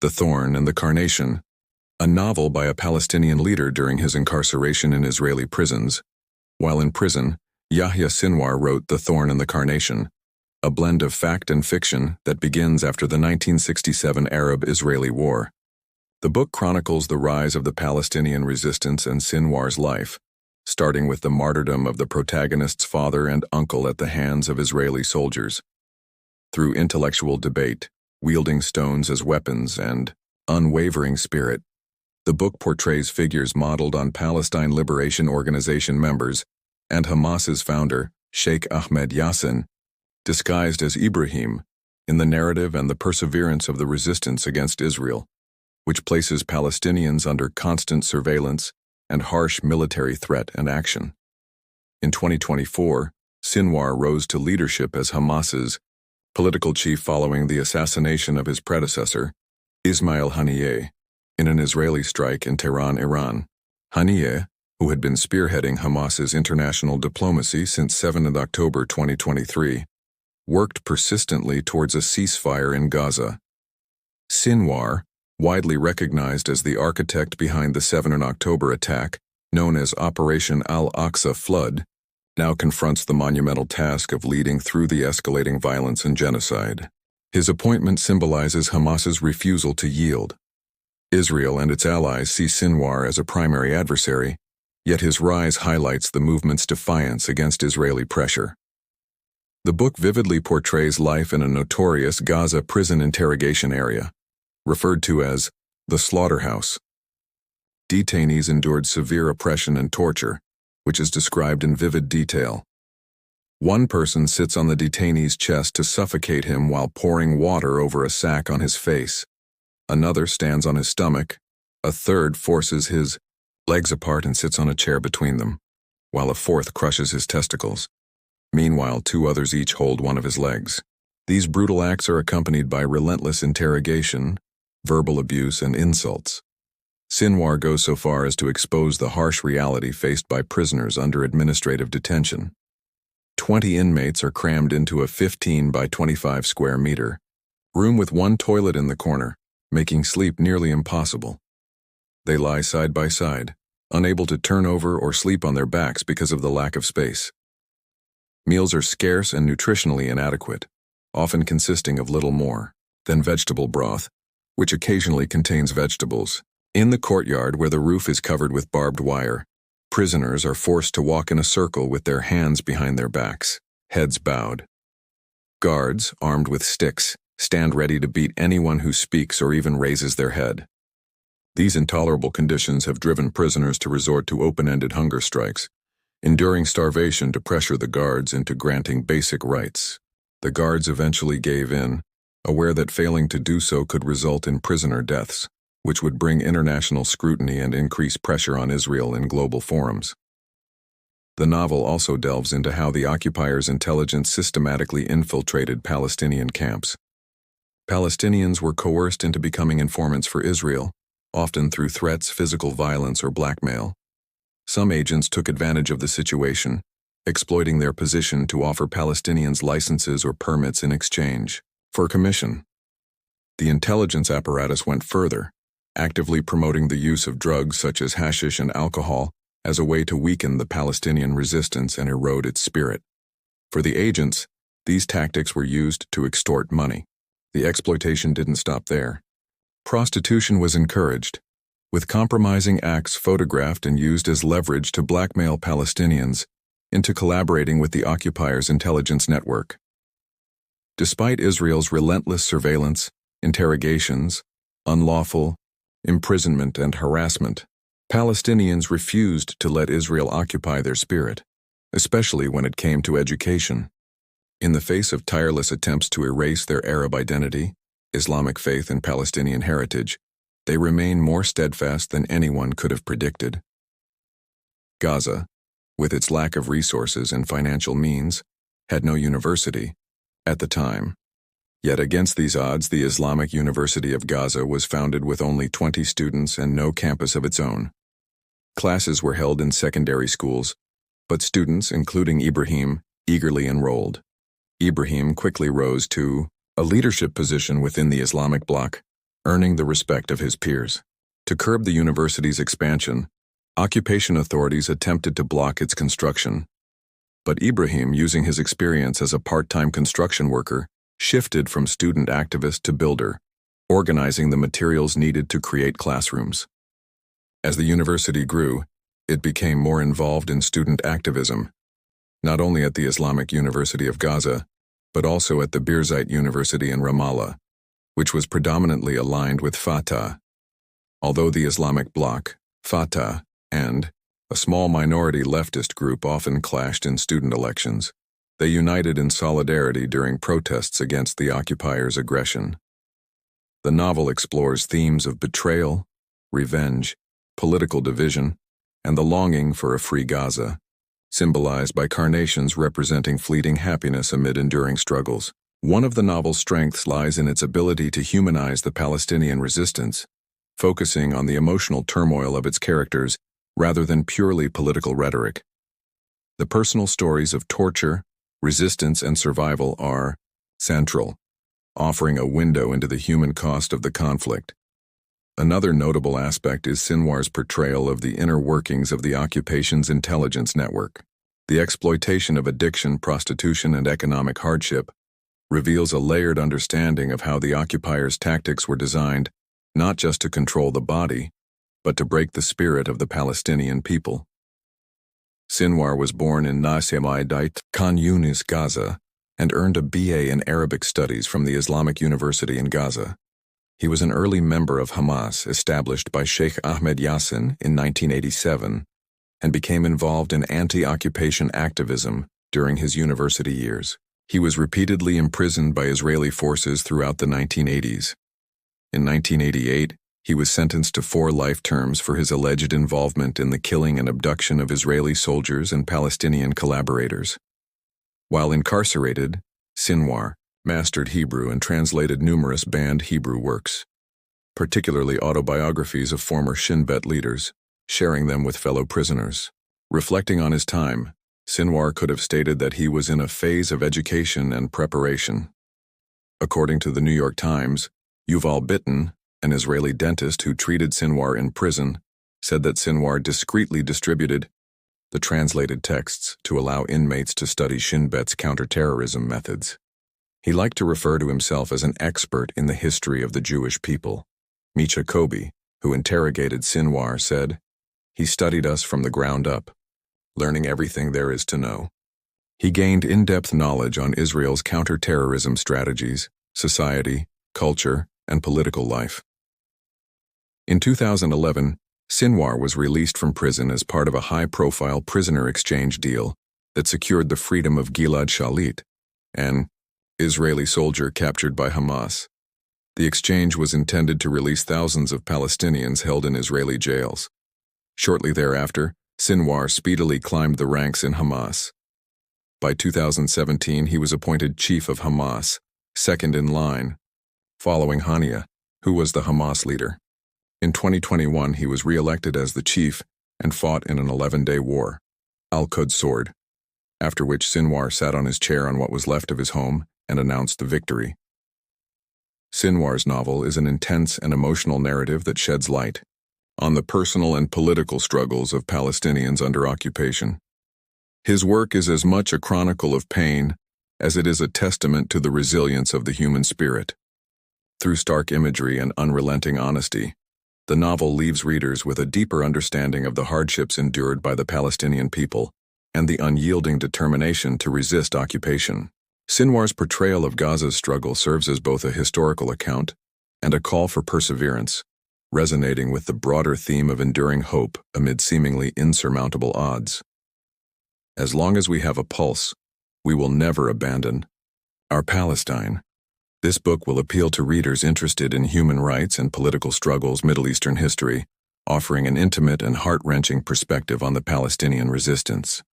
The Thorn and the Carnation, a novel by a Palestinian leader during his incarceration in Israeli prisons. While in prison, Yahya Sinwar wrote The Thorn and the Carnation, a blend of fact and fiction that begins after the 1967 Arab-Israeli War. The book chronicles the rise of the Palestinian resistance and Sinwar's life, starting with the martyrdom of the protagonist's father and uncle at the hands of Israeli soldiers. Through intellectual debate, wielding stones as weapons, and unwavering spirit, the book portrays figures modeled on Palestine Liberation Organization members and Hamas's founder, Sheikh Ahmed Yassin, disguised as Ibrahim, in the narrative and the perseverance of the resistance against Israel, which places Palestinians under constant surveillance and harsh military threat and action. In 2024, Sinwar rose to leadership as Hamas's political chief following the assassination of his predecessor, Ismail Haniyeh, in an Israeli strike in Tehran, Iran. Haniyeh, who had been spearheading Hamas's international diplomacy since 7 October 2023, worked persistently towards a ceasefire in Gaza. Sinwar, widely recognized as the architect behind the 7 October attack, known as Operation Al-Aqsa Flood, now confronts the monumental task of leading through the escalating violence and genocide. His appointment symbolizes Hamas's refusal to yield. Israel and its allies see Sinwar as a primary adversary, yet his rise highlights the movement's defiance against Israeli pressure. The book vividly portrays life in a notorious Gaza prison interrogation area, referred to as the slaughterhouse. Detainees endured severe oppression and torture, which is described in vivid detail. One person sits on the detainee's chest to suffocate him while pouring water over a sack on his face. Another stands on his stomach. A third forces his legs apart and sits on a chair between them, while a fourth crushes his testicles. Meanwhile, 2 others each hold one of his legs. These brutal acts are accompanied by relentless interrogation, verbal abuse, and insults. Sinwar goes so far as to expose the harsh reality faced by prisoners under administrative detention. 20 inmates are crammed into a 15 by 25 square meter room with one toilet in the corner, making sleep nearly impossible. They lie side by side, unable to turn over or sleep on their backs because of the lack of space. Meals are scarce and nutritionally inadequate, often consisting of little more than vegetable broth, which occasionally contains vegetables. In the courtyard, where the roof is covered with barbed wire, prisoners are forced to walk in a circle with their hands behind their backs, heads bowed. Guards, armed with sticks, stand ready to beat anyone who speaks or even raises their head. These intolerable conditions have driven prisoners to resort to open-ended hunger strikes, enduring starvation to pressure the guards into granting basic rights. The guards eventually gave in, aware that failing to do so could result in prisoner deaths, which would bring international scrutiny and increase pressure on Israel in global forums. The novel also delves into how the occupiers' intelligence systematically infiltrated Palestinian camps. Palestinians were coerced into becoming informants for Israel, often through threats, physical violence, or blackmail. Some agents took advantage of the situation, exploiting their position to offer Palestinians licenses or permits in exchange for commission. The intelligence apparatus went further, actively promoting the use of drugs such as hashish and alcohol as a way to weaken the Palestinian resistance and erode its spirit. For the agents, these tactics were used to extort money. The exploitation didn't stop there. Prostitution was encouraged, with compromising acts photographed and used as leverage to blackmail Palestinians into collaborating with the occupiers' intelligence network. Despite Israel's relentless surveillance, interrogations, unlawful imprisonment, and harassment, Palestinians refused to let Israel occupy their spirit, especially when it came to education. In the face of tireless attempts to erase their Arab identity, Islamic faith, and Palestinian heritage, they remain more steadfast than anyone could have predicted. Gaza, with its lack of resources and financial means, had no university at the time. Yet against these odds, the Islamic University of Gaza was founded with only 20 students and no campus of its own. Classes were held in secondary schools, but students, including Ibrahim, eagerly enrolled. Ibrahim quickly rose to a leadership position within the Islamic bloc, earning the respect of his peers. To curb the university's expansion, occupation authorities attempted to block its construction. But Ibrahim, using his experience as a part-time construction worker, shifted from student activist to builder, organizing the materials needed to create classrooms. As the university grew, it became more involved in student activism, not only at the Islamic University of Gaza, but also at the Birzeit University in Ramallah, which was predominantly aligned with Fatah. Although the Islamic bloc, Fatah, and a small minority leftist group often clashed in student elections, they united in solidarity during protests against the occupiers' aggression. The novel explores themes of betrayal, revenge, political division, and the longing for a free Gaza, symbolized by carnations representing fleeting happiness amid enduring struggles. One of the novel's strengths lies in its ability to humanize the Palestinian resistance, focusing on the emotional turmoil of its characters rather than purely political rhetoric. The personal stories of torture, resistance, and survival are central, offering a window into the human cost of the conflict. Another notable aspect is Sinwar's portrayal of the inner workings of the occupation's intelligence network. The exploitation of addiction, prostitution, and economic hardship reveals a layered understanding of how the occupiers' tactics were designed not just to control the body, but to break the spirit of the Palestinian people. Sinwar was born in Nasemadait, Khan Yunis, Gaza, and earned a BA in Arabic Studies from the Islamic University in Gaza. He was an early member of Hamas, established by Sheikh Ahmed Yassin in 1987, and became involved in anti-occupation activism during his university years. He was repeatedly imprisoned by Israeli forces throughout the 1980s. In 1988, he was sentenced to 4 life terms for his alleged involvement in the killing and abduction of Israeli soldiers and Palestinian collaborators. While incarcerated, Sinwar mastered Hebrew and translated numerous banned Hebrew works, particularly autobiographies of former Shin Bet leaders, sharing them with fellow prisoners. Reflecting on his time, Sinwar could have stated that he was in a phase of education and preparation. According to the New York Times, Yuval Bitton, an Israeli dentist who treated Sinwar in prison, said that Sinwar discreetly distributed the translated texts to allow inmates to study Shin Bet's counterterrorism methods. He liked to refer to himself as an expert in the history of the Jewish people. Micha Kobi, who interrogated Sinwar, said, "He studied us from the ground up, learning everything there is to know." He gained in-depth knowledge on Israel's counterterrorism strategies, society, culture, and political life. In 2011, Sinwar was released from prison as part of a high-profile prisoner exchange deal that secured the freedom of Gilad Shalit, an Israeli soldier captured by Hamas. The exchange was intended to release thousands of Palestinians held in Israeli jails. Shortly thereafter, Sinwar speedily climbed the ranks in Hamas. By 2017, he was appointed chief of Hamas, second in line, following Haniyeh, who was the Hamas leader. In 2021, he was re-elected as the chief and fought in an 11-day war, Al-Quds sword, after which Sinwar sat on his chair on what was left of his home and announced the victory. Sinwar's novel is an intense and emotional narrative that sheds light on the personal and political struggles of Palestinians under occupation. His work is as much a chronicle of pain as it is a testament to the resilience of the human spirit. Through stark imagery and unrelenting honesty, the novel leaves readers with a deeper understanding of the hardships endured by the Palestinian people and the unyielding determination to resist occupation. Sinwar's portrayal of Gaza's struggle serves as both a historical account and a call for perseverance, resonating with the broader theme of enduring hope amid seemingly insurmountable odds. As long as we have a pulse, we will never abandon our Palestine. This book will appeal to readers interested in human rights and political struggles, Middle Eastern history, offering an intimate and heart-wrenching perspective on the Palestinian resistance.